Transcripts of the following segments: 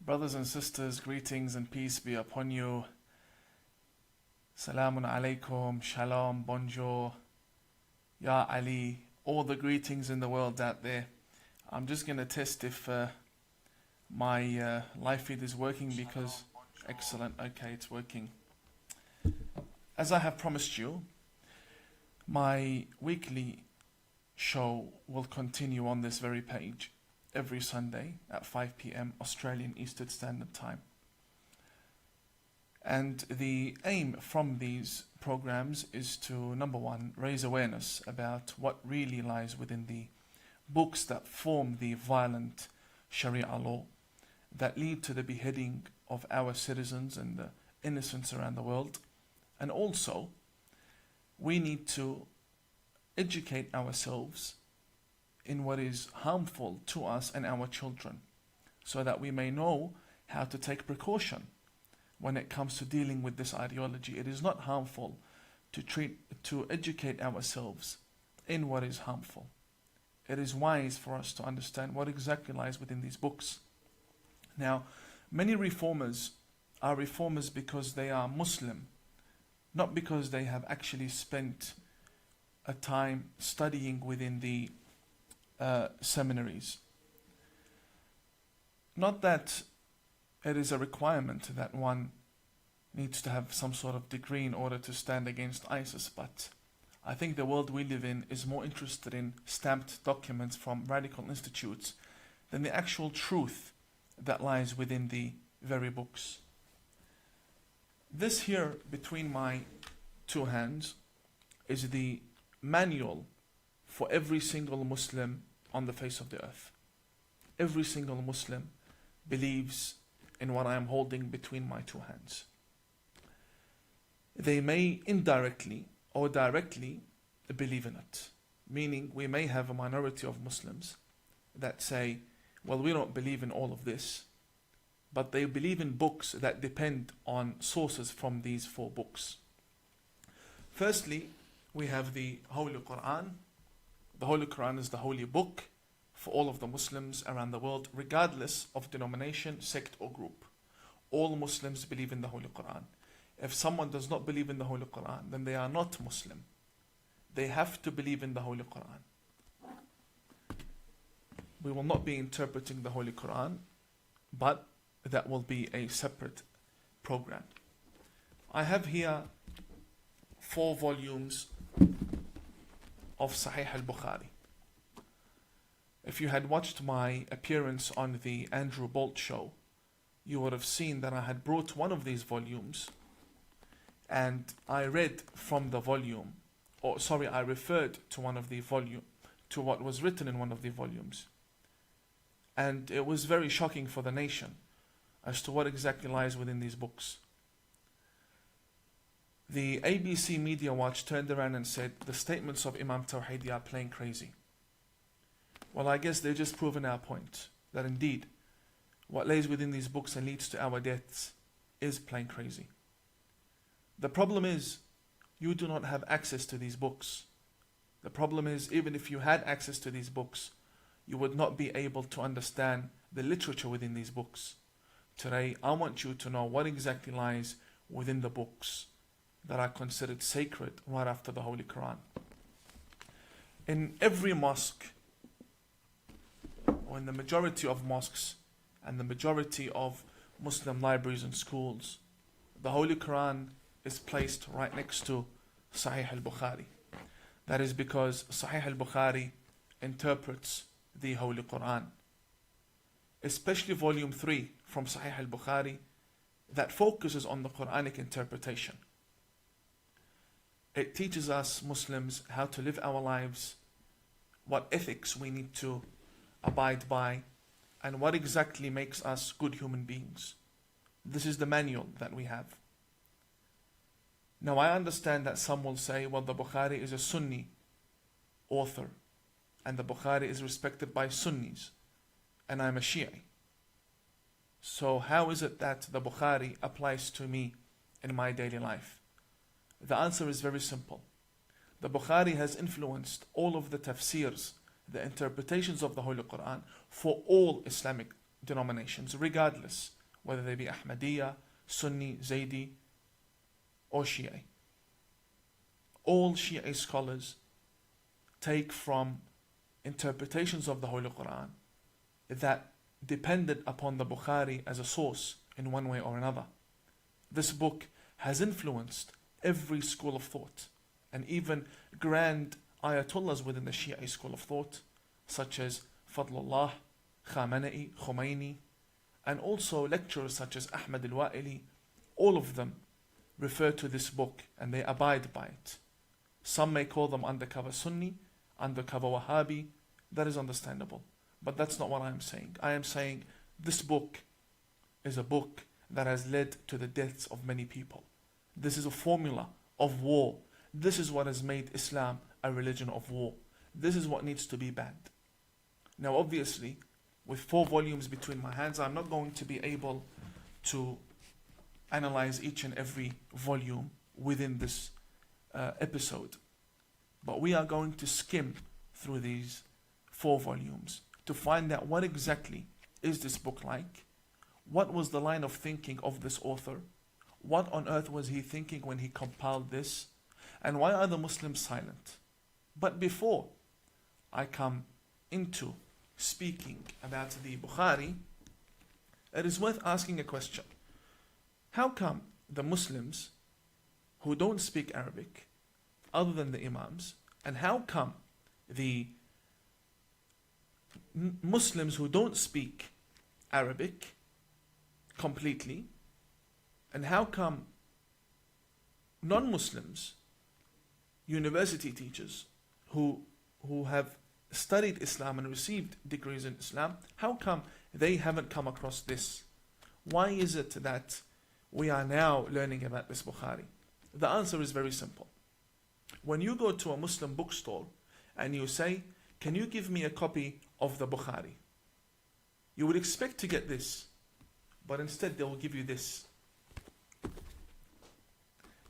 Brothers and sisters, greetings and peace be upon you. Salamun alaikum, shalom, bonjour, ya Ali, all the greetings in the world out there. I'm just going to test if my live feed is working because, excellent, okay, it's working. As I have promised you, my weekly show will continue on this very page every Sunday at 5 p.m. Australian Eastern Standard Time. And the aim from these programs is to, number one, raise awareness about what really lies within the books that form the violent Sharia law that lead to the beheading of our citizens and the innocents around the world. And also, we need to educate ourselves in what is harmful to us and our children, so that we may know how to take precaution when it comes to dealing with this ideology. It is not harmful to educate ourselves in what is harmful. It is wise for us to understand what exactly lies within these books. Now, many reformers are reformers because they are Muslim, not because they have actually spent a time studying within the seminaries. Not that it is a requirement that one needs to have some sort of degree in order to stand against ISIS, but I think the world we live in is more interested in stamped documents from radical institutes than the actual truth that lies within the very books. This here between my two hands is the manual for every single Muslim on the face of the earth. Every single Muslim believes in what I am holding between my two hands. They may indirectly or directly believe in it. Meaning we may have a minority of Muslims that say, well, we don't believe in all of this, but they believe in books that depend on sources from these four books. Firstly, we have the Holy Quran. The Holy Quran is the holy book for all of the Muslims around the world, regardless of denomination, sect or group. All Muslims believe in the Holy Quran. If someone does not believe in the Holy Quran, then they are not Muslim. They have to believe in the Holy Quran. We will not be interpreting the Holy Quran, but that will be a separate program. I have here 4 volumes of Sahih al-Bukhari. If you had watched my appearance on the Andrew Bolt show, you would have seen that I had brought one of these volumes and I read from the volume, I referred to one of the volume, to what was written in one of the volumes. And it was very shocking for the nation as to what exactly lies within these books. The ABC Media Watch turned around and said, the statements of Imam Tawhidi are plain crazy. Well, I guess they're just proving our point, that indeed, what lays within these books and leads to our deaths is plain crazy. The problem is, you do not have access to these books. The problem is, even if you had access to these books, you would not be able to understand the literature within these books. Today, I want you to know what exactly lies within the books that are considered sacred right after the Holy Quran. In every mosque, or in the majority of mosques and the majority of Muslim libraries and schools, the Holy Quran is placed right next to Sahih al-Bukhari. That is because Sahih al-Bukhari interprets the Holy Quran, especially volume 3 from Sahih al-Bukhari that focuses on the Quranic interpretation. It teaches us Muslims how to live our lives, what ethics we need to abide by, and what exactly makes us good human beings. This is the manual that we have. Now I understand that some will say, well, the Bukhari is a Sunni author, and the Bukhari is respected by Sunnis, and I'm a Shi'i. So how is it that the Bukhari applies to me in my daily life? The answer is very simple. The Bukhari has influenced all of the tafsirs, the interpretations of the Holy Quran for all Islamic denominations, regardless whether they be Ahmadiyya, Sunni, Zaydi, or Shia. All Shia scholars take from interpretations of the Holy Quran that depended upon the Bukhari as a source in one way or another. This book has influenced every school of thought, and even grand ayatollahs within the Shia school of thought, such as Fadlullah, Khamenei, Khomeini, and also lecturers such as Ahmad al-Wa'ili. All of them refer to this book and they abide by it. Some may call them undercover Sunni, undercover Wahhabi. That is understandable. But that's not what I am saying. I am saying this book is a book that has led to the deaths of many people. This is a formula of war. This is what has made Islam a religion of war. This is what needs to be banned. Now obviously, with 4 volumes between my hands, I'm not going to be able to analyze each and every volume within this episode. But we are going to skim through these 4 volumes to find out what exactly is this book like, what was the line of thinking of this author, what on earth was he thinking when he compiled this, and why are the Muslims silent? But before I come into speaking about the Bukhari, it is worth asking a question. How come the Muslims who don't speak Arabic, other than the imams, and how come the Muslims who don't speak Arabic completely, and how come non-Muslims, university teachers who have studied Islam and received degrees in Islam, how come they haven't come across this? Why is it that we are now learning about this Bukhari? The answer is very simple. When you go to a Muslim bookstore and you say, can you give me a copy of the Bukhari? You would expect to get this, but instead they will give you this.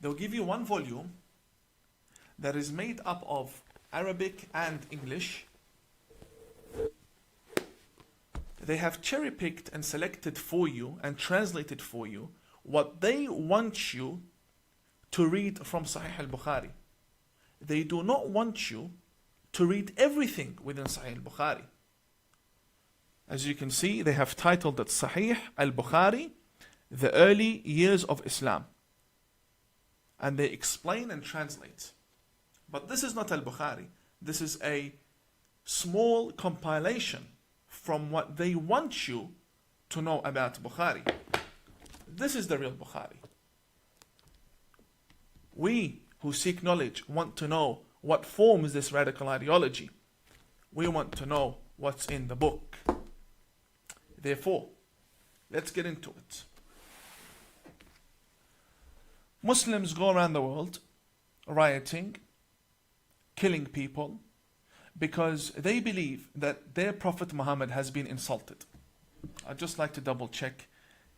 They'll give you 1 volume that is made up of Arabic and English. They have cherry-picked and selected for you and translated for you what they want you to read from Sahih al-Bukhari. They do not want you to read everything within Sahih al-Bukhari. As you can see, they have titled it Sahih al-Bukhari, the early years of Islam. And they explain and translate. But this is not al-Bukhari. This is a small compilation from what they want you to know about Bukhari. This is the real Bukhari. We who seek knowledge want to know what forms this radical ideology. We want to know what's in the book. Therefore, let's get into it. Muslims go around the world rioting, killing people, because they believe that their Prophet Muhammad has been insulted. I'd just like to double check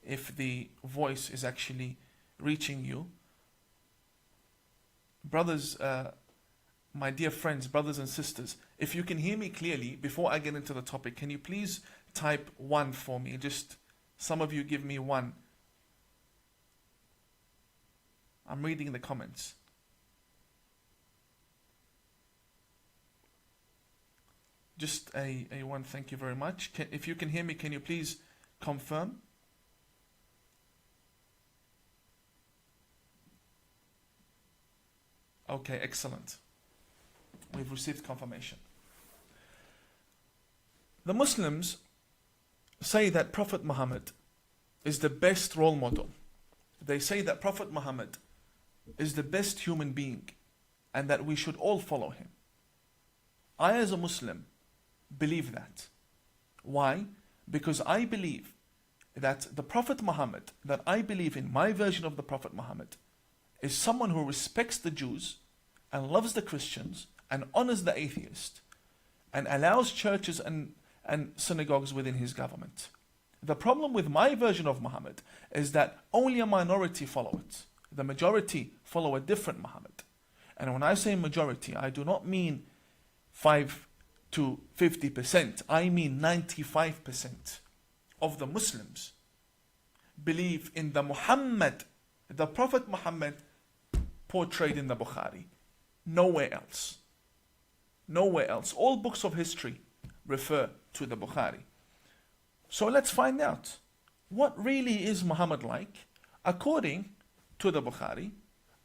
if the voice is actually reaching you. Brothers, my dear friends, brothers and sisters, if you can hear me clearly before I get into the topic, can you please type 1 for me? Just some of you give me 1. I'm reading the comments. Just a 1, thank you very much. If you can hear me, can you please confirm? Okay, excellent. We've received confirmation. The Muslims say that Prophet Muhammad is the best role model. They say that Prophet Muhammad is the best human being and that we should all follow him. I, as a Muslim, believe that. Why? Because I believe that the Prophet Muhammad, that I believe in, my version of the Prophet Muhammad, is someone who respects the Jews and loves the Christians and honors the atheist and allows churches and synagogues within his government. The problem with my version of Muhammad is that only a minority follow it. The majority follow a different Muhammad. And when I say majority, I do not mean 5 to 50%. I mean 95%. of the Muslims believe in the Muhammad, the Prophet Muhammad portrayed in the Bukhari. Nowhere else. Nowhere else. All books of history refer to the Bukhari. So let's find out, what really is Muhammad like according to the Bukhari,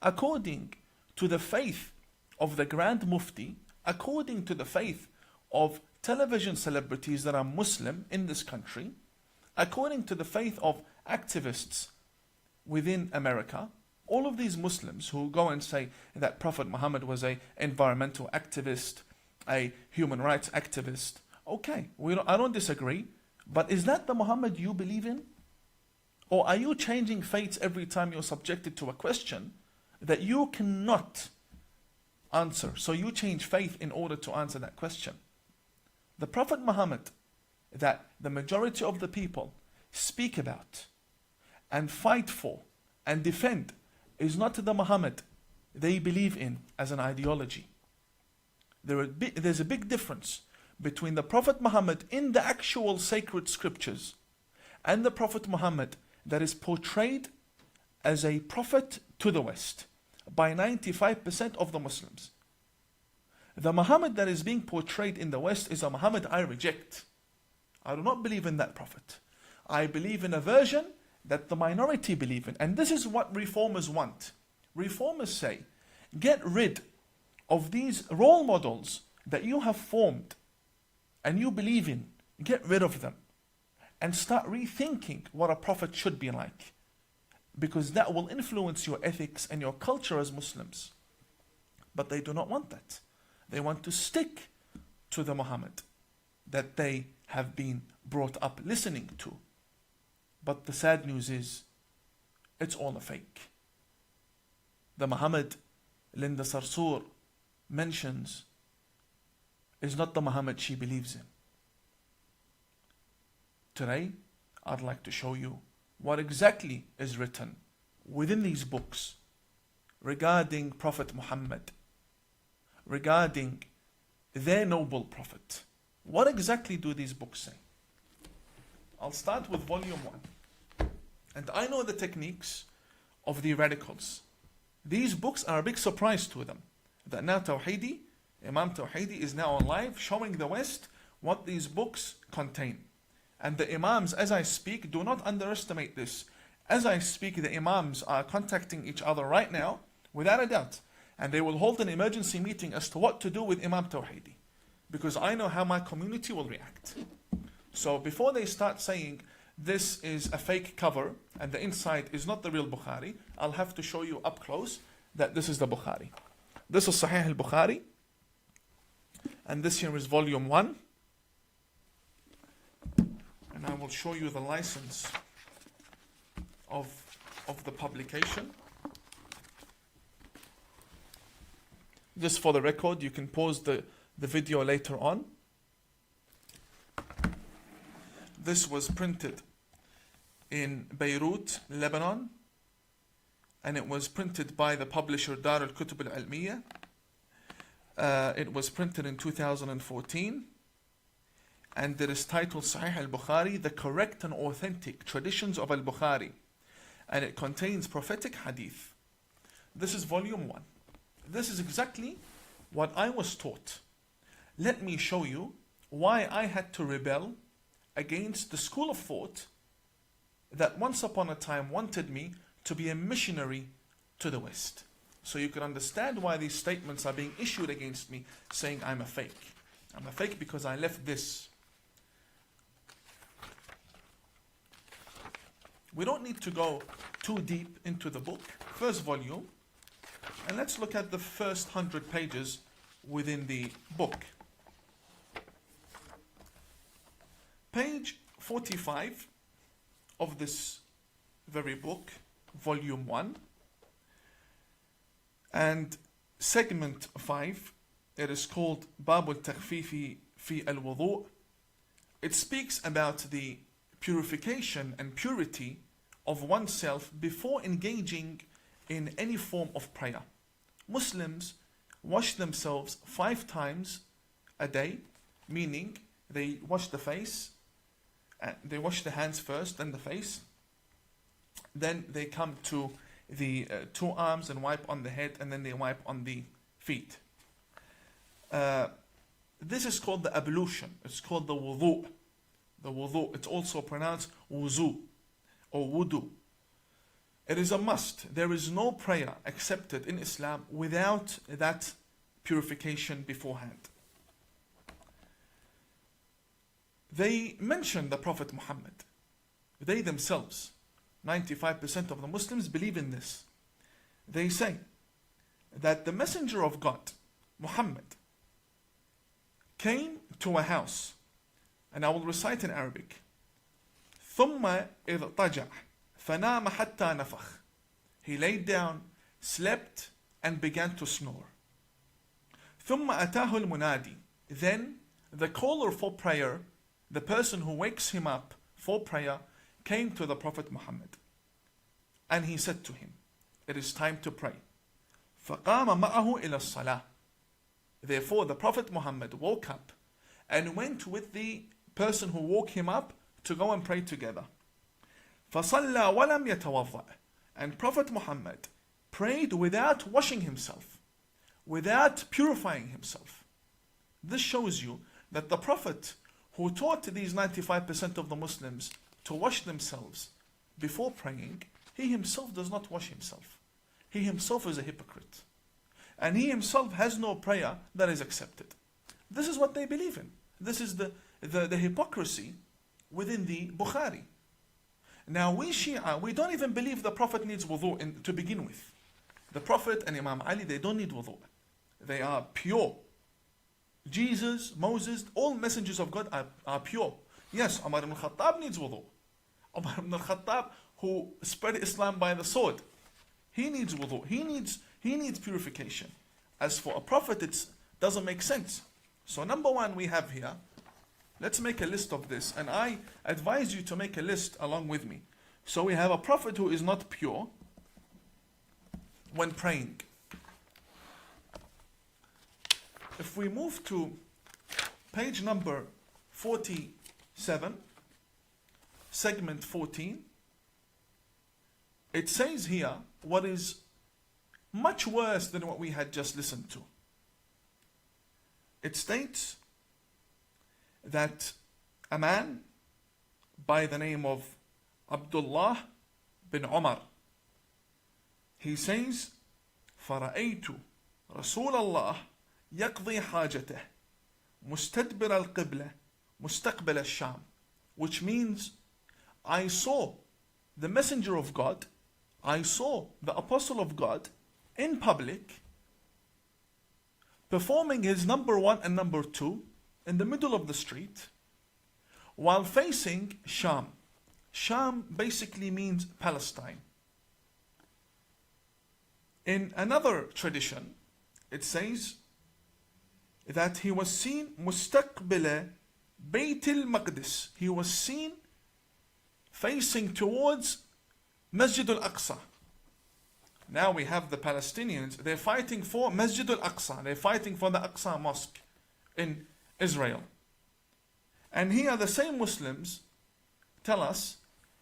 according to the faith of the Grand Mufti, according to the faith of television celebrities that are Muslim in this country, according to the faith of activists within America. All of these Muslims who go and say that Prophet Muhammad was an environmental activist, a human rights activist. Okay, I don't disagree, but is that the Muhammad you believe in? Or are you changing faiths every time you're subjected to a question that you cannot answer? So you change faith in order to answer that question. The Prophet Muhammad that the majority of the people speak about and fight for and defend is not the Muhammad they believe in as an ideology. There's a big difference between the Prophet Muhammad in the actual sacred scriptures and the Prophet Muhammad that is portrayed as a prophet to the West by 95% of the Muslims. The Muhammad that is being portrayed in the West is a Muhammad I reject. I do not believe in that prophet. I believe in a version that the minority believe in. And this is what reformers want. Reformers say, get rid of these role models that you have formed and you believe in. Get rid of them and start rethinking what a prophet should be like, because that will influence your ethics and your culture as Muslims. But they do not want that. They want to stick to the Muhammad that they have been brought up listening to. But the sad news is, it's all a fake. The Muhammad Linda Sarsour mentions is not the Muhammad she believes in. Today, I'd like to show you what exactly is written within these books regarding Prophet Muhammad, regarding their noble prophet. What exactly do these books say? I'll start with volume 1. And I know the techniques of the radicals. These books are a big surprise to them. That now Tawhidi, Imam Tawhidi is now on live showing the West what these books contain. And the Imams, as I speak, do not underestimate this. As I speak, the Imams are contacting each other right now, without a doubt. And they will hold an emergency meeting as to what to do with Imam Tawhidi. Because I know how my community will react. So before they start saying this is a fake cover and the inside is not the real Bukhari, I'll have to show you up close that this is the Bukhari. This is Sahih al-Bukhari. And this here is volume 1. And I will show you the license of the publication. Just for the record, you can pause the video later on. This was printed in Beirut, Lebanon, and it was printed by the publisher Dar al-Kutub al-Ilmiya. It was printed in 2014, and it is titled Sahih al-Bukhari, The Correct and Authentic Traditions of al-Bukhari, and it contains prophetic hadith. This is volume 1. This is exactly what I was taught. Let me show you why I had to rebel against the school of thought that once upon a time wanted me to be a missionary to the West. So you can understand why these statements are being issued against me, saying I'm a fake. I'm a fake because I left this. We don't need to go too deep into the book. First volume. And let's look at the first 100 pages within the book. Page 45 of this very book, volume 1, and segment 5, it is called Bab al-Takhfifi fi al-Wudu'. It speaks about the purification and purity of oneself before engaging in any form of prayer. Muslims wash themselves 5 times a day, meaning they wash the face, They wash the hands first, then the face. Then they come to the two arms and wipe on the head, and then they wipe on the feet. This is called the ablution. It's called the wudu. The wudu. It's also pronounced wuzu or wudu. It is a must. There is no prayer accepted in Islam without that purification beforehand. They mention the Prophet Muhammad. They themselves, 95% of the Muslims believe in this. They say that the Messenger of God, Muhammad, came to a house, and I will recite in Arabic. ثم اضطجع فنام حتى نفخ. He laid down, slept, and began to snore. ثم أتاه المنادي. Then the caller for prayer, the person who wakes him up for prayer, came to the Prophet Muhammad. And he said to him, it is time to pray. فقام معه إلى الصلاة. Therefore the Prophet Muhammad woke up and went with the person who woke him up to go and pray together. فصلى ولم يتوضأ. And Prophet Muhammad prayed without washing himself, without purifying himself. This shows you that the Prophet, who taught these 95% of the Muslims to wash themselves before praying, he himself does not wash himself. He himself is a hypocrite. And he himself has no prayer that is accepted. This is what they believe in. This is the hypocrisy within the Bukhari. Now we Shia, we don't even believe the Prophet needs wudu to begin with. The Prophet and Imam Ali, they don't need wudu. They are pure. Jesus, Moses, all messengers of God are pure. Yes, Umar ibn al-Khattab needs wudu. Umar ibn al-Khattab, who spread Islam by the sword, he needs wudu. He needs purification. As for a prophet, it doesn't make sense. So number one we have here, let's make a list of this, and I advise you to make a list along with me. So we have a prophet who is not pure when praying. If we move to page number 47, segment 14, it says here what is much worse than what we had just listened to. It states that a man by the name of Abdullah bin Umar, he says, فَرَأَيْتُ رَسُولَ اللَّهِ يَقْضِي حَاجَتَهِ مُسْتَدْبِرَ الْقِبْلَةِ مُسْتَقْبِلَ الشَّامِ, which means I saw the messenger of God, I saw the apostle of God in public performing his number one and number two in the middle of the street while facing Sham. Sham basically means Palestine. In another tradition, it says that he was seen مستقبل بيت المقدس. He was seen facing towards Masjid al-Aqsa. Now we have the Palestinians, they're fighting for Masjid al-Aqsa. They're fighting for the Aqsa Mosque in Israel. And here the same Muslims tell us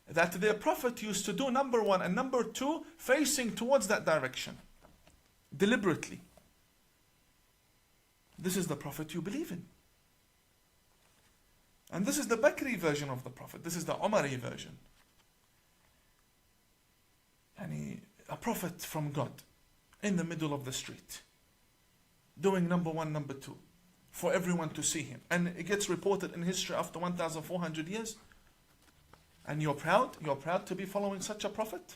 that their Prophet used to do number one and number two facing towards that direction. Deliberately. This is the Prophet you believe in. And this is the Bakri version of the Prophet. This is the Umari version. And a prophet from God in the middle of the street doing number one, number two for everyone to see him. And it gets reported in history after 1,400 years. And you're proud to be following such a prophet?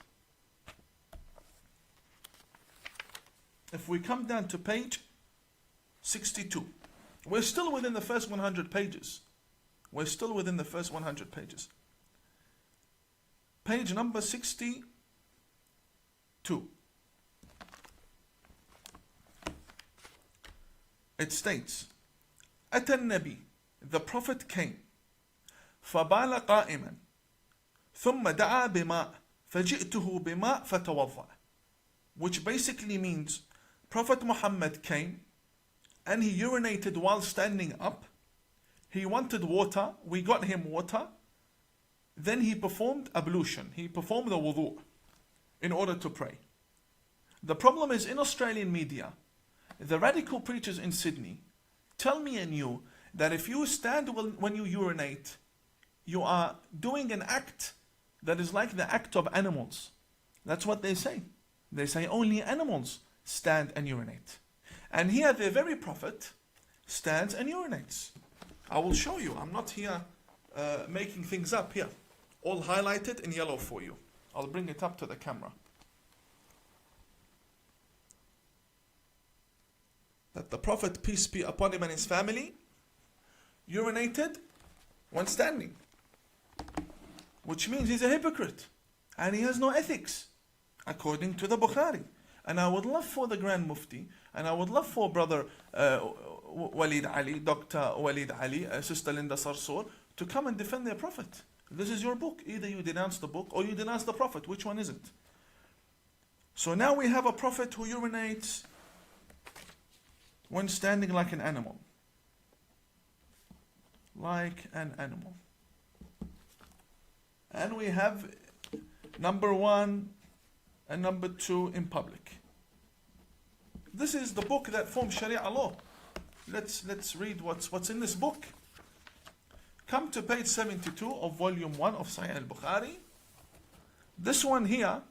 If we come down to page 62, we're still within the first 100 pages. We're still within the first 100 pages. Page number 62. It states, أتى النبي, the Prophet came, فبال قائما, ثم دعا بماء, فجئته بماء فتوضأ. Which basically means Prophet Muhammad came and he urinated while standing up. He wanted water, we got him water, then he performed ablution. He performed the wudu in order to pray. The problem is in Australian media, the radical preachers in Sydney tell me and you that if you stand when you urinate, you are doing an act that is like the act of animals. That's what they say. They say only animals stand and urinate. And here the very Prophet stands and urinates. I will show you. I'm not here making things up here. All highlighted in yellow for you. I'll bring it up to the camera. That the Prophet, peace be upon him and his family, urinated when standing. Which means he's a hypocrite. And he has no ethics, according to the Bukhari. And I would love for the Grand Mufti, and I would love for Brother Walid Ali, Dr. Walid Ali, Sister Linda Sarsour, to come and defend their Prophet. This is your book. Either you denounce the book or you denounce the Prophet. Which one is it? So now we have a Prophet who urinates when standing like an animal. Like an animal. And we have number 1 and number 2 in public. This is the book that forms Sharia law. Let's read what's in this book. Come to page 72 of volume 1 of Sahih al-Bukhari. This one here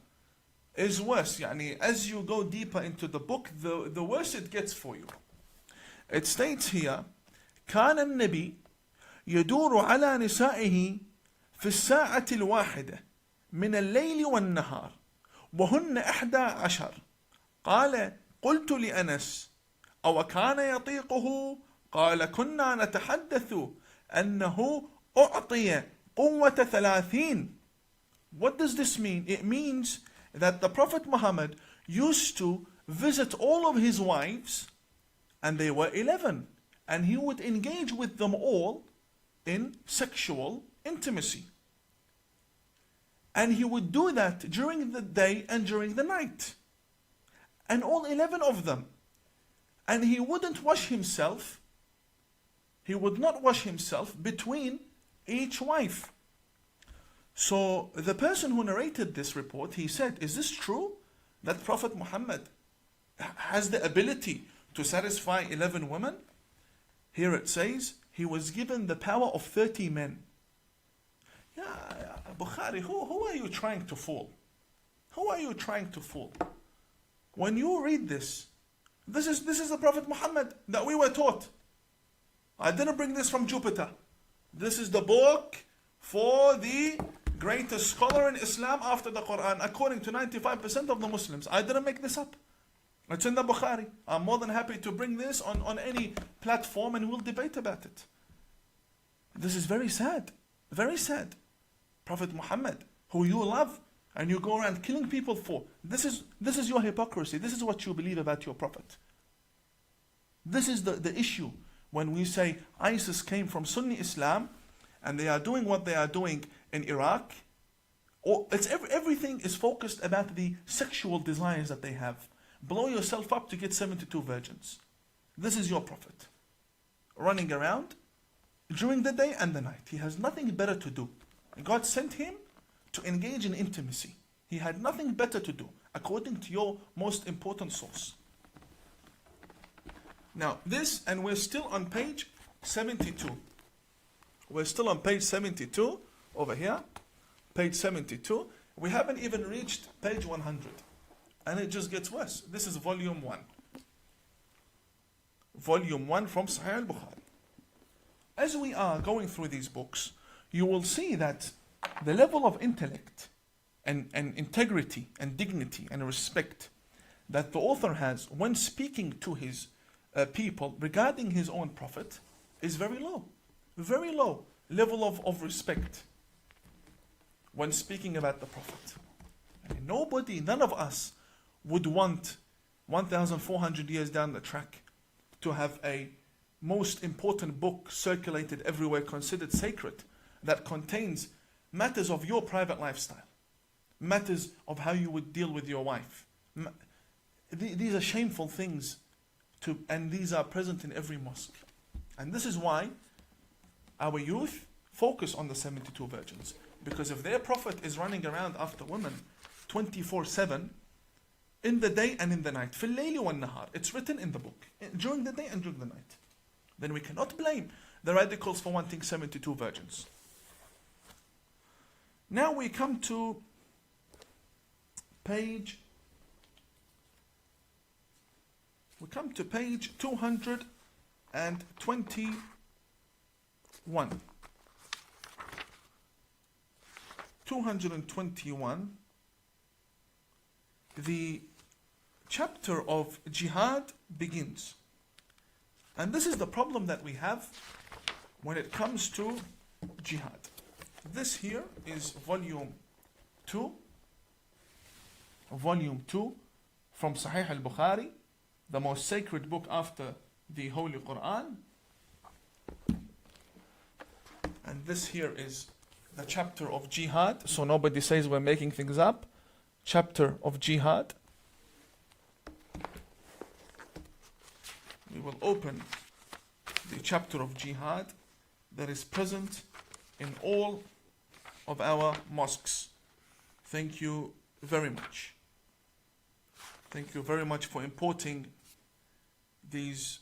is worse. Yani, as you go deeper into the book, the worse it gets for you. It states here, كان النبي يدور على نسائه في الساعة الواحدة من الليل والنهار وهن 11. قال قلت لأنس أو كان يطيقه؟ قال كنا نتحدث أنه أعطي قوة 30. What does this mean? It means that the Prophet Muhammad used to visit all of his wives, and they were 11, and he would engage with them all in sexual intimacy. And he would do that during the day and during the night. And all 11 of them. And he wouldn't wash himself. He would not wash himself between each wife. So the person who narrated this report, he said, is this true? That Prophet Muhammad has the ability to satisfy 11 women? Here it says, he was given the power of 30 men. Yeah, Bukhari, who are you trying to fool? Who are you trying to fool? When you read this is the Prophet Muhammad that we were taught. I didn't bring this from Jupiter. This is the book for the greatest scholar in Islam after the Quran, according to 95% of the Muslims. I didn't make this up. It's in the Bukhari. I'm more than happy to bring this on any platform and we'll debate about it. This is very sad. Very sad. Prophet Muhammad, who you love and you go around killing people for. This is your hypocrisy. This is what you believe about your Prophet. This is the issue when we say ISIS came from Sunni Islam and they are doing what they are doing in Iraq. Or everything is focused about the sexual desires that they have. Blow yourself up to get 72 virgins. This is your Prophet. Running around during the day and the night. He has nothing better to do. God sent him to engage in intimacy. He had nothing better to do, according to your most important source. Now, this, and we're still on page 72. We're still on page 72, over here. Page 72. We haven't even reached page 100. And it just gets worse. This is volume 1. Volume 1 from Sahih al-Bukhari. As we are going through these books, you will see that the level of intellect and integrity and dignity and respect that the author has when speaking to his people regarding his own Prophet is very low. Very low level of respect when speaking about the Prophet. And none of us would want 1,400 years down the track to have a most important book circulated everywhere, considered sacred, that contains matters of your private lifestyle, matters of how you would deal with your wife. These are shameful things, and these are present in every mosque. And this is why our youth focus on the 72 virgins. Because if their prophet is running around after women 24/7, in the day and in the night, في الليل والنهار, it's written in the book, during the day and during the night, then we cannot blame the radicals for wanting 72 virgins. Now we come to page 221. 221, the chapter of jihad begins. And this is the problem that we have when it comes to jihad. This here is volume 2 from Sahih al-Bukhari, the most sacred book after the Holy Quran. And this here is the chapter of jihad, so nobody says we're making things up. Chapter of jihad. We will open the chapter of jihad that is present in all of our mosques. Thank you very much. Thank you very much for importing these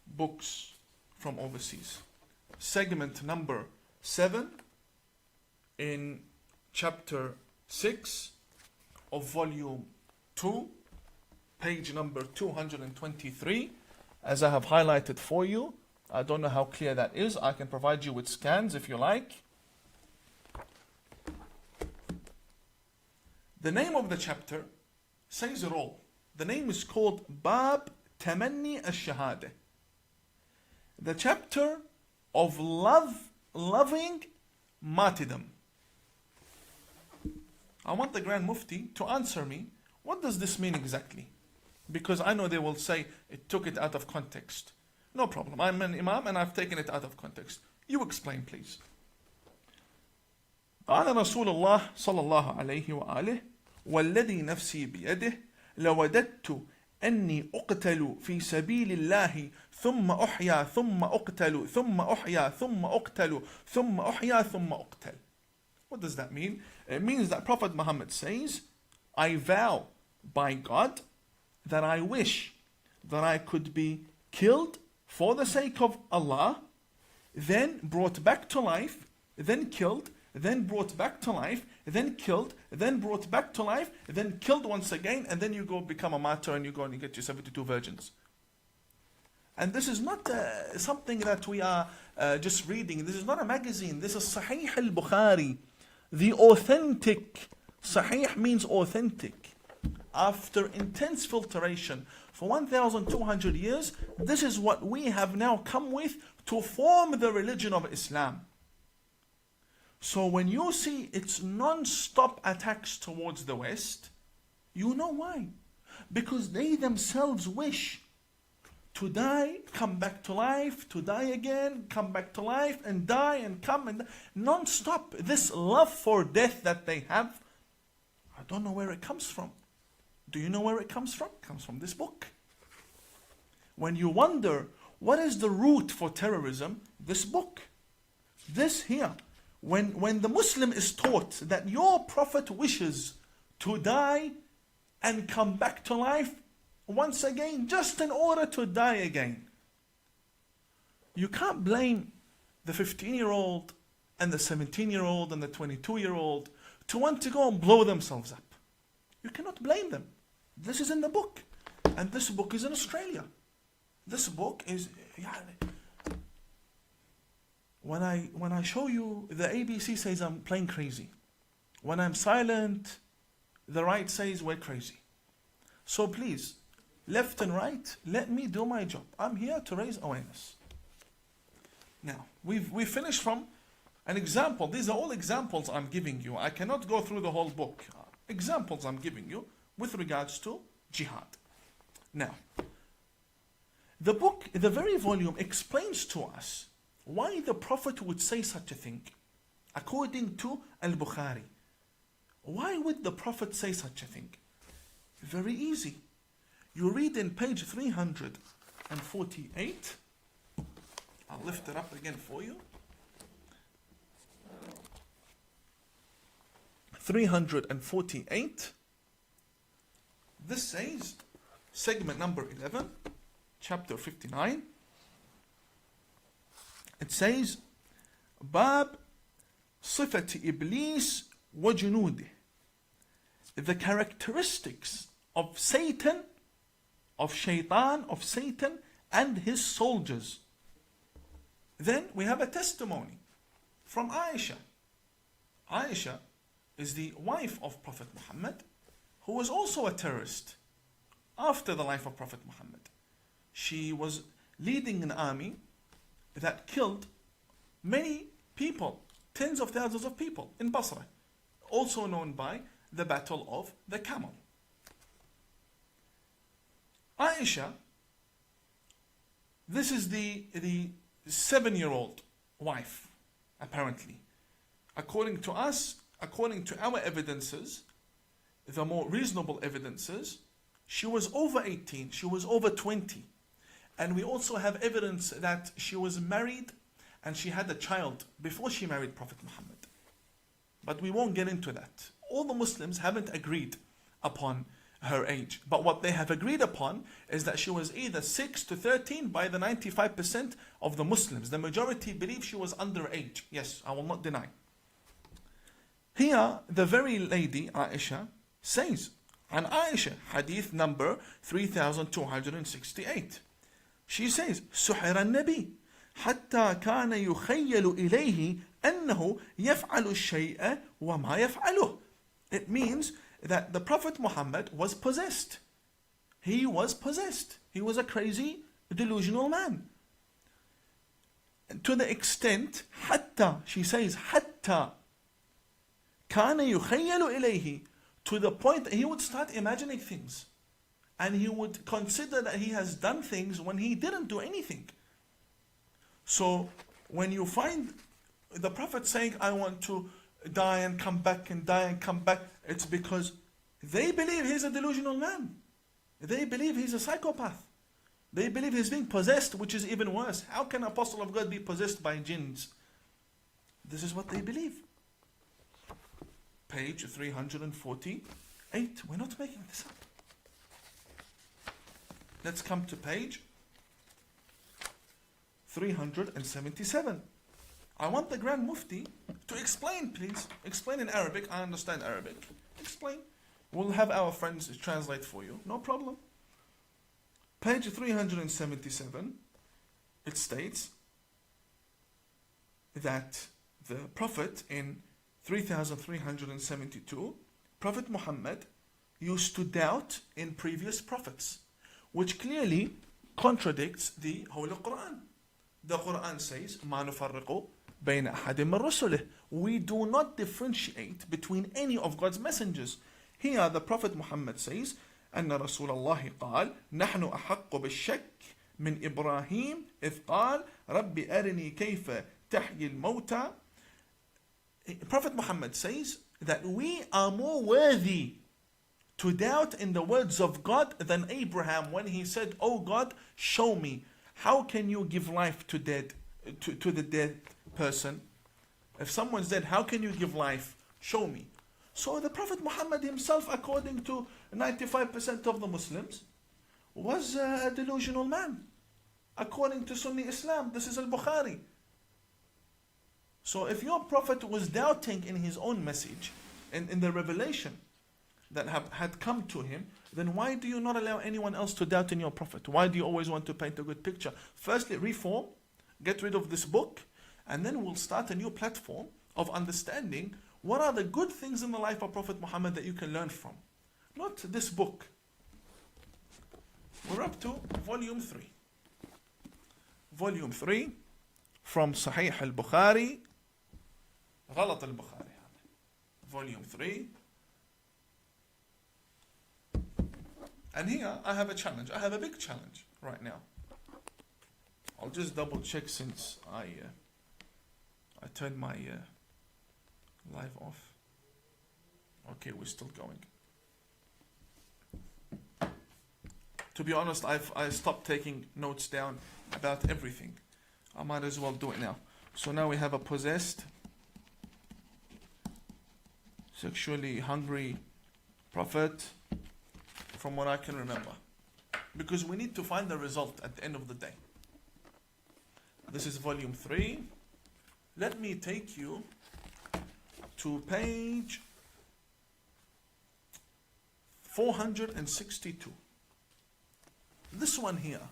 books from overseas. Segment number 7 in chapter 6 of volume 2, page number 223, as I have highlighted for you. I don't know how clear that is. I can provide you with scans if you like. The name of the chapter says it all. The name is called Bab Tamanni al-Shahada. The chapter of loving martyrdom. I want the Grand Mufti to answer me, what does this mean exactly? Because I know they will say it took it out of context. No problem. I'm an imam and I've taken it out of context. You explain, please. قال رسول الله صلى الله عليه وآله والذي نفسي بيده لوددت أني أقتل في سبيل الله ثم أحيا ثم أقتل ثم أحيا ثم أقتل ثم أحيا ثم أقتل. What does that mean? It means that Prophet Muhammad says, I vow by God that I wish that I could be killed for the sake of Allah, then brought back to life, then killed, then brought back to life, then killed, then brought back to life, then killed once again, and then you go become a martyr and you go and you get your 72 virgins. And this is not something that we are just reading. This is not a magazine. This is Sahih al-Bukhari. The authentic. Sahih means authentic. After intense filtration for 1,200 years, this is what we have now come with to form the religion of Islam. So when you see its non-stop attacks towards the West, you know why. Because they themselves wish to die, come back to life, to die again, come back to life, and die and come and non-stop. This love for death that they have, I don't know where it comes from. Do you know where it comes from? It comes from this book. When you wonder, what is the root for terrorism? This book. This here. When the Muslim is taught that your Prophet wishes to die and come back to life once again, just in order to die again, you can't blame the 15-year-old and the 17-year-old and the 22-year-old to want to go and blow themselves up. You cannot blame them. This is in the book. And this book is in Australia. This book is... When I show you, the ABC says I'm playing crazy. When I'm silent, the right says we're crazy. So please, left and right, let me do my job. I'm here to raise awareness. Now, we've finished from an example. These are all examples I'm giving you. I cannot go through the whole book. Examples I'm giving you with regards to jihad. Now, the book, the very volume explains to us why the Prophet would say such a thing. According to Al-Bukhari. Why would the Prophet say such a thing? Very easy. You read in page 348. I'll lift it up again for you. 348. This says, segment number 11, chapter 59. It says, Bab Sifat Iblis wa Junudih. The characteristics of Satan, of Shaitan, of Satan and his soldiers. Then we have a testimony from Aisha. Aisha is the wife of Prophet Muhammad, who was also a terrorist after the life of Prophet Muhammad. She was leading an army that killed many people, tens of thousands of people in Basra, also known by the Battle of the Camel. Aisha, this is the 7-year-old wife, apparently. According to us, according to our evidences, the more reasonable evidences, she was over 18, she was over 20. And we also have evidence that she was married and she had a child before she married Prophet Muhammad. But we won't get into that. All the Muslims haven't agreed upon her age. But what they have agreed upon is that she was either 6 to 13 by the 95% of the Muslims. The majority believe she was underage. Yes, I will not deny. Here, the very lady, Aisha, says, and Aisha, hadith number 3268. She says, سحر النبي حتى كان يخيل إليه أنه يفعل الشيء وما يفعله. It means that the Prophet Muhammad was possessed. He was possessed. He was a crazy, delusional man. To the extent, حتى, she says, حتى كان يخيل إليه, to the point that he would start imagining things. And he would consider that he has done things when he didn't do anything. So when you find the Prophet saying, I want to die and come back and die and come back, it's because they believe he's a delusional man. They believe he's a psychopath. They believe he's being possessed, which is even worse. How can an apostle of God be possessed by jinns? This is what they believe. Page 348. We're not making this up. Let's come to page 377. I want the Grand Mufti to explain, please. Explain in Arabic. I understand Arabic. Explain. We'll have our friends translate for you. No problem. Page 377. It states that the Prophet in 3372, Prophet Muhammad used to doubt in previous prophets, which clearly contradicts the Holy Quran. The Quran says, مَا نُفَرِّقُ بَيْنَ أَحَدٍ مِّن رُسُلِهِ. We do not differentiate between any of God's messengers. Here the Prophet Muhammad says, أن رسول الله قال نحن أحق بالشك من إبراهيم إذ قال رب أرني كيف تحيي الموتى. Prophet Muhammad says that we are more worthy to doubt in the words of God than Abraham when he said, Oh God, show me, how can you give life to the dead person? If someone's dead, how can you give life? Show me. So the Prophet Muhammad himself, according to 95% of the Muslims, was a delusional man. According to Sunni Islam, this is Al-Bukhari. So if your Prophet was doubting in his own message, in the revelation that had come to him, then why do you not allow anyone else to doubt in your Prophet? Why do you always want to paint a good picture? Firstly, reform, get rid of this book, and then we'll start a new platform of understanding what are the good things in the life of Prophet Muhammad that you can learn from. Not this book. We're up to volume 3. Volume 3 from Sahih al-Bukhari. غلط البخاري. Volume 3. And here I have a challenge. I have a big challenge right now. I'll just double check since I turned my live off. Okay, we're still going. To be honest, I stopped taking notes down about everything. I might as well do it now. So now we have a possessed sexually hungry prophet, from what I can remember. Because we need to find the result at the end of the day. This is volume 3. Let me take you to page 462. This one here.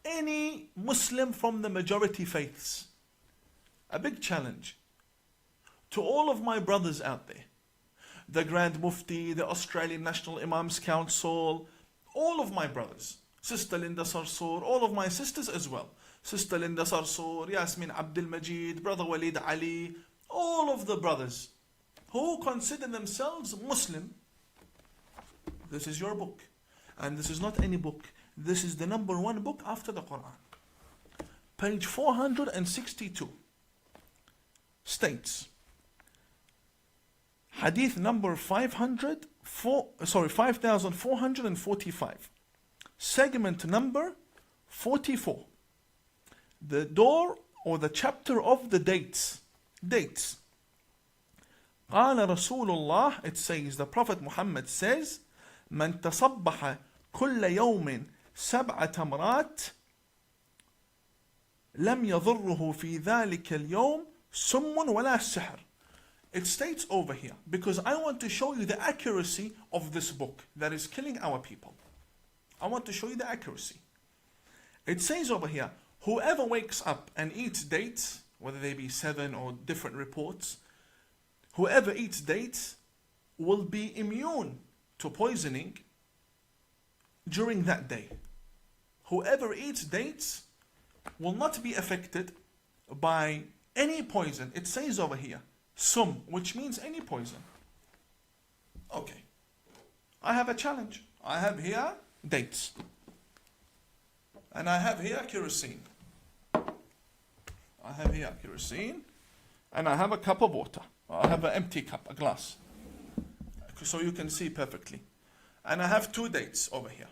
Any Muslim from the majority faiths. A big challenge to all of my brothers out there. The Grand Mufti, the Australian National Imams Council, all of my brothers. Sister Linda Sarsour, all of my sisters as well. Sister Linda Sarsour, Yasmin Abdul Majid, Brother Walid Ali, all of the brothers who consider themselves Muslim. This is your book. And this is not any book. This is the number 1 book after the Quran. Page 462 states, Hadith number 5445, segment number 44. The door or the chapter of the dates. Dates. قال رسول الله, it says, the Prophet Muhammad says, من تصبح كل يوم 7 تمرات لم يضره في ذلك اليوم سم ولا سحر. It states over here, because I want to show you the accuracy of this book that is killing our people. I want to show you the accuracy. It says over here, whoever wakes up and eats dates, whether they be 7 or different reports, whoever eats dates will be immune to poisoning during that day. Whoever eats dates will not be affected by any poison. It says over here, sum, which means any poison. Okay. I have a challenge. I have here dates. And I have here kerosene. I have here kerosene. And I have a cup of water. I have an empty cup, a glass. So you can see perfectly. And I have 2 dates over here.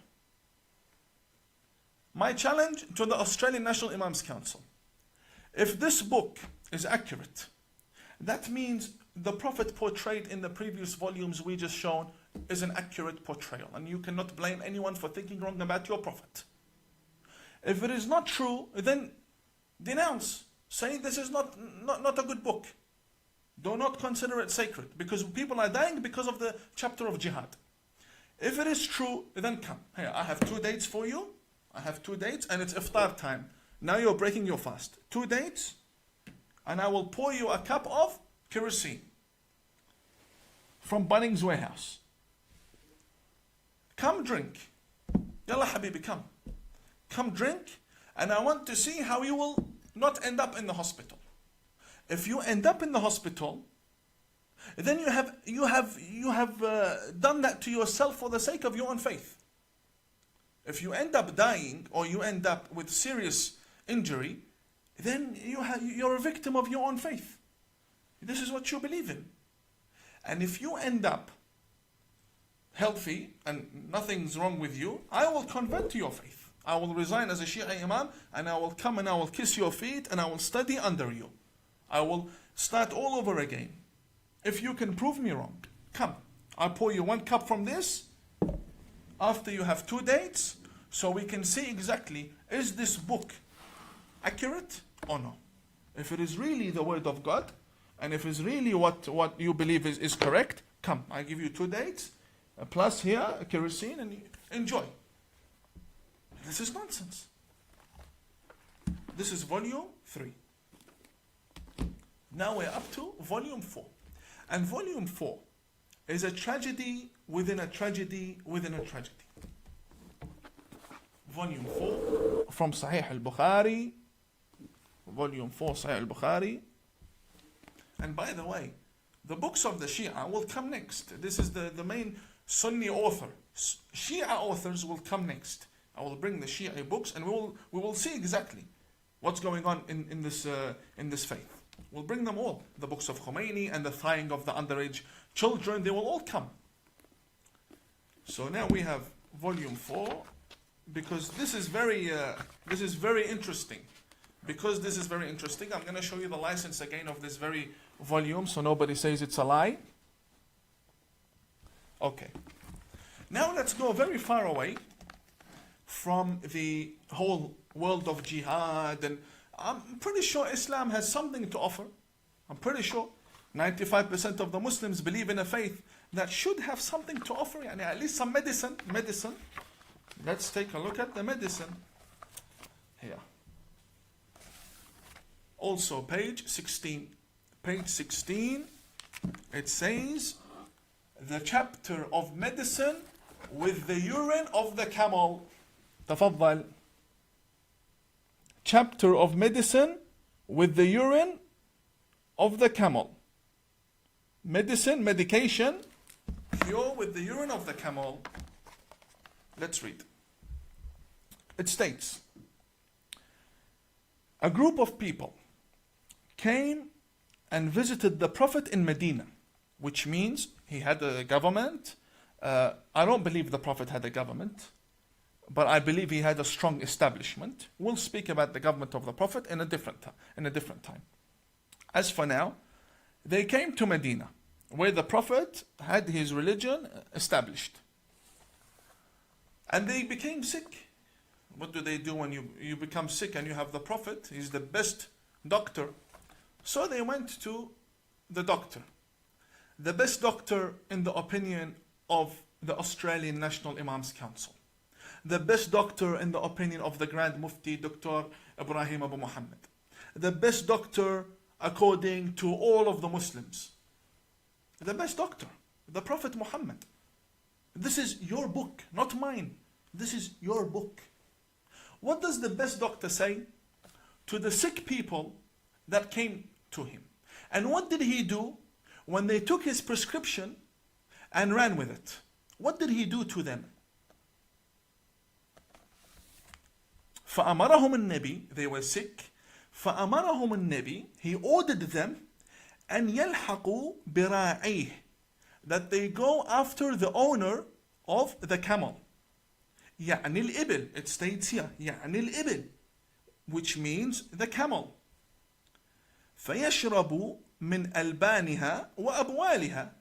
My challenge to the Australian National Imams Council. If this book is accurate, that means the Prophet portrayed in the previous volumes we just shown is an accurate portrayal. And you cannot blame anyone for thinking wrong about your Prophet. If it is not true, then denounce. Say this is not a good book. Do not consider it sacred. Because people are dying because of the chapter of jihad. If it is true, then come. Here, I have 2 dates for you. I have 2 dates and it's iftar time. Now you're breaking your fast. 2 dates and I will pour you a cup of kerosene from Bunnings Warehouse. Come drink. Yalla Habibi, come. Come drink, and I want to see how you will not end up in the hospital. If you end up in the hospital, then you have done that to yourself for the sake of your own faith. If you end up dying or you end up with serious injury, then you're a victim of your own faith. This is what you believe in. And if you end up healthy and nothing's wrong with you, I will convert to your faith. I will resign as a Shia Imam and I will come and I will kiss your feet and I will study under you. I will start all over again. If you can prove me wrong, come. I'll pour you 1 cup from this after you have 2 dates so we can see exactly, is this book accurate or no? If it is really the word of God and if it's really what you believe is correct, come. I give you 2 dates plus here kerosene and enjoy. This is nonsense. This is volume 3. Now we're up to volume 4. And volume 4 is a tragedy within a tragedy within a tragedy. Volume 4 from Sahih al-Bukhari. Volume 4 Sahih al-Bukhari. And by the way, the books of the Shia will come next. This is the main Sunni author. Shia authors will come next. I will bring the Shia books and we will see exactly what's going on in this faith. We'll bring them all. The books of Khomeini and the thawing of the underage children, they will all come. So now we have volume 4 because this is very interesting. Because this is very interesting, I'm going to show you the license again of this very volume so nobody says it's a lie. Okay. Now let's go very far away from the whole world of jihad, and I'm pretty sure Islam has something to offer. I'm pretty sure 95% of the Muslims believe in a faith that should have something to offer, yani at least some medicine. Let's take a look at the medicine here. Also page 16. Page 16, it says the chapter of medicine with the urine of the camel. تفضل. Chapter of medicine with the urine of the camel. Medicine, medication, cure with the urine of the camel. Let's read. It states, a group of people came and visited the Prophet in Medina, which means he had a government. I don't believe the Prophet had a government, but I believe he had a strong establishment. We'll speak about the government of the Prophet in a different time. As for now, they came to Medina, where the Prophet had his religion established. And they became sick. What do they do when you become sick and you have the Prophet? He's the best doctor. So they went to the doctor. The best doctor in the opinion of the Australian National Imams Council. The best doctor in the opinion of the Grand Mufti, Dr. Ibrahim Abu Muhammad. The best doctor according to all of the Muslims. The best doctor, the Prophet Muhammad. This is your book, not mine. This is your book. What does the best doctor say to the sick people that came to him? And what did he do when they took his prescription and ran with it? What did he do to them? فأمرهم النبي, they were sick. فأمرهم النبي, he ordered them أن يلحقوا براعيه, that they go after the owner of the camel. يعني الإبل, it states here, يعني الإبل, which means the camel. فيشربوا من ألبانها وأبوالها,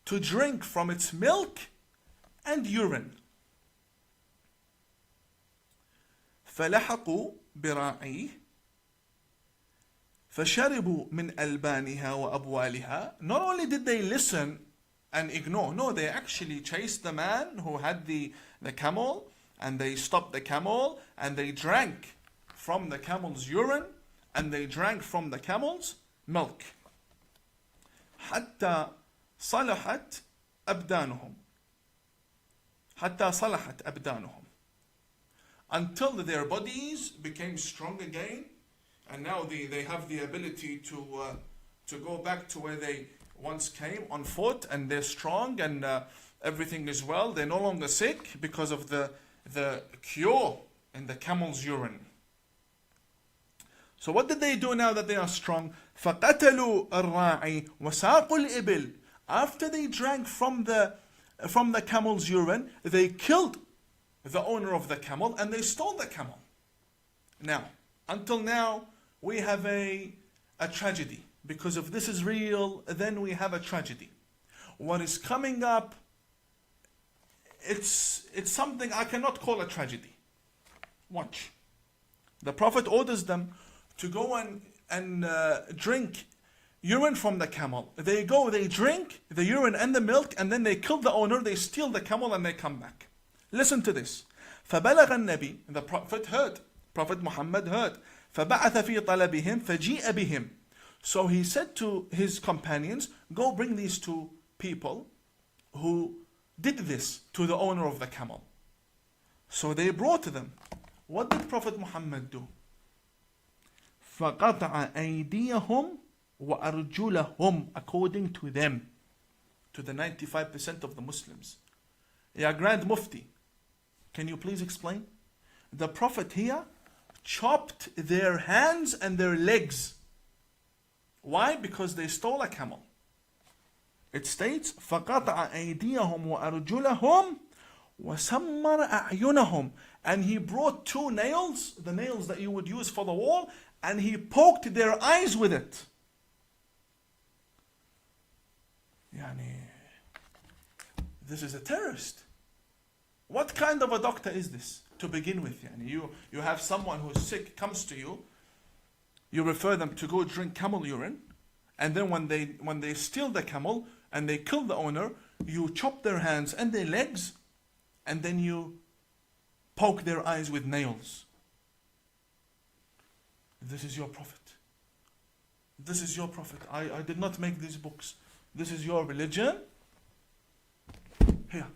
to drink from its milk and urine. فلحقوا براعيه فشربوا من ألبانها وأبوالها. Not only did they listen and ignore, no, they actually chased the man who had the camel, and they stopped the camel, and they drank from the camel's urine, and they drank from the camel's milk. حتى صلحت أبدانهم. حتى صلحت أبدانهم. Until their bodies became strong again, and now they have the ability to go back to where they once came on foot, and they're strong, and everything is well. They're no longer sick because of the cure in the camel's urine. So what did they do now that they are strong? فَقَتَلُوا الرَّاعِي وَسَاقُوا الْإِبِلِ. After they drank from the camel's urine, they killed the owner of the camel, and they stole the camel. Now, until now, we have a tragedy. Because if this is real, then we have a tragedy. What is coming up, it's something I cannot call a tragedy. Watch. The Prophet orders them to go and drink urine from the camel. They go, they drink the urine and the milk, and then they kill the owner, they steal the camel, and they come back. Listen to this. فبلغ النبي, the Prophet heard, Prophet Muhammad heard. فبعث في طلبهم فجيء بهم. So he said to his companions, go bring these two people who did this to the owner of the camel. So they brought them. What did Prophet Muhammad do? فقطع أيديهم وأرجلهم, according to them, to the 95% of the Muslims. Ya Grand Mufti, can you please explain? The Prophet here chopped their hands and their legs. Why? Because they stole a camel. It states فقطع أيديهم وأرجلهم وسمر أعينهم, and he brought two nails, the nails that you would use for the wall, and he poked their eyes with it. this is a terrorist. What kind of a doctor is this to begin with? Yani you have someone who's sick, comes to you, you refer them to go drink camel urine, and then when they steal the camel and they kill the owner, you chop their hands and their legs, and then you poke their eyes with nails. This is your prophet. This is your prophet. I did not make these books. This is your religion. Here,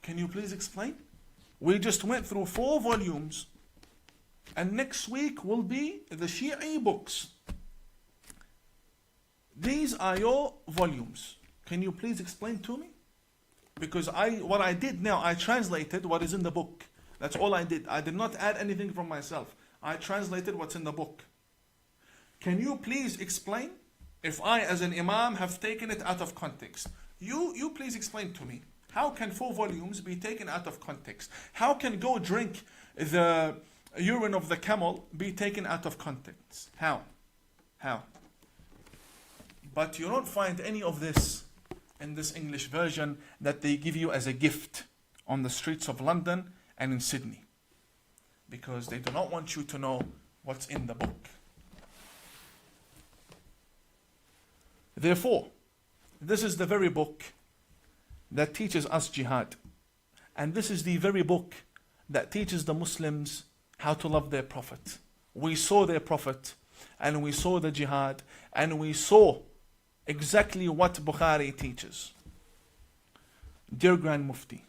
can you please explain? We just went through 4 volumes, and next week will be the Shi'i books. These are your volumes. Can you please explain to me? Because what I did now, I translated what is in the book. That's all I did. I did not add anything from myself. I translated what's in the book. Can you please explain if I as an imam have taken it out of context? You please explain to me. How can 4 volumes be taken out of context? How can go drink the urine of the camel be taken out of context? How? But you don't find any of this in this English version that they give you as a gift on the streets of London and in Sydney, because they do not want you to know what's in the book. Therefore, this is the very book that teaches us jihad. And this is the very book that teaches the Muslims how to love their Prophet. We saw their Prophet, and we saw the jihad, and we saw exactly what Bukhari teaches. Dear Grand Mufti,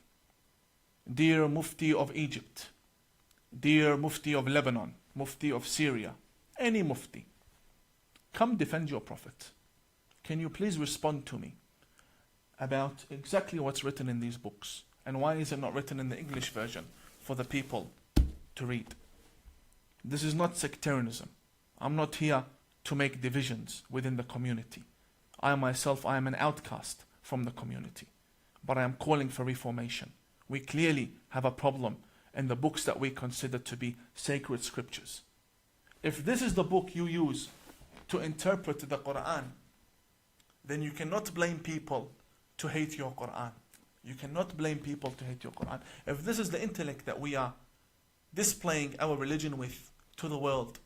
dear Mufti of Egypt, dear Mufti of Lebanon, Mufti of Syria, any Mufti, come defend your Prophet. Can you please respond to me about exactly what's written in these books, and why is it not written in the English version for the people to read? This is not sectarianism. I'm not here to make divisions within the community. I myself, I am an outcast from the community, but I am calling for reformation. We clearly have a problem in the books that we consider to be sacred scriptures. If this is the book you use to interpret the Quran, then you cannot blame people to hate your Quran. You cannot blame people to hate your Quran. If this is the intellect that we are displaying our religion with to the world,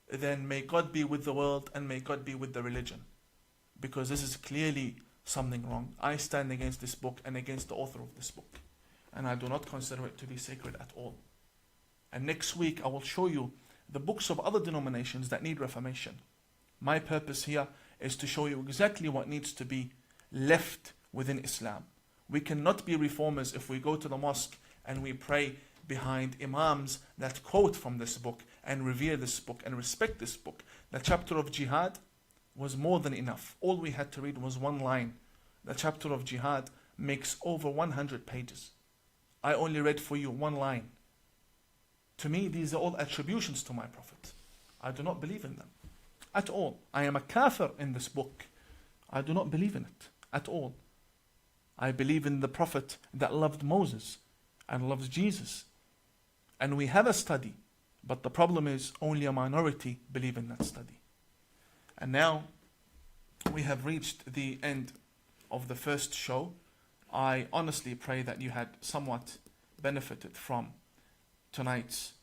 then may God be with the world and may God be with the religion. Because this is clearly something wrong. I stand against this book and against the author of this book. And I do not consider it to be sacred at all. And next week I will show you the books of other denominations that need reformation. My purpose here is to show you exactly what needs to be left within Islam. We cannot be reformers if we go to the mosque and we pray behind imams that quote from this book and revere this book and respect this book. The chapter of jihad was more than enough. All we had to read was 1 line. The chapter of jihad makes over 100 pages. I only read for you 1 line. To me, these are all attributions to my Prophet. I do not believe in them at all. I am a kafir in this book. I do not believe in it at all. I believe in the Prophet that loved Moses and loves Jesus. And we have a study, but the problem is only a minority believe in that study. And now we have reached the end of the first show. I honestly pray that you had somewhat benefited from tonight's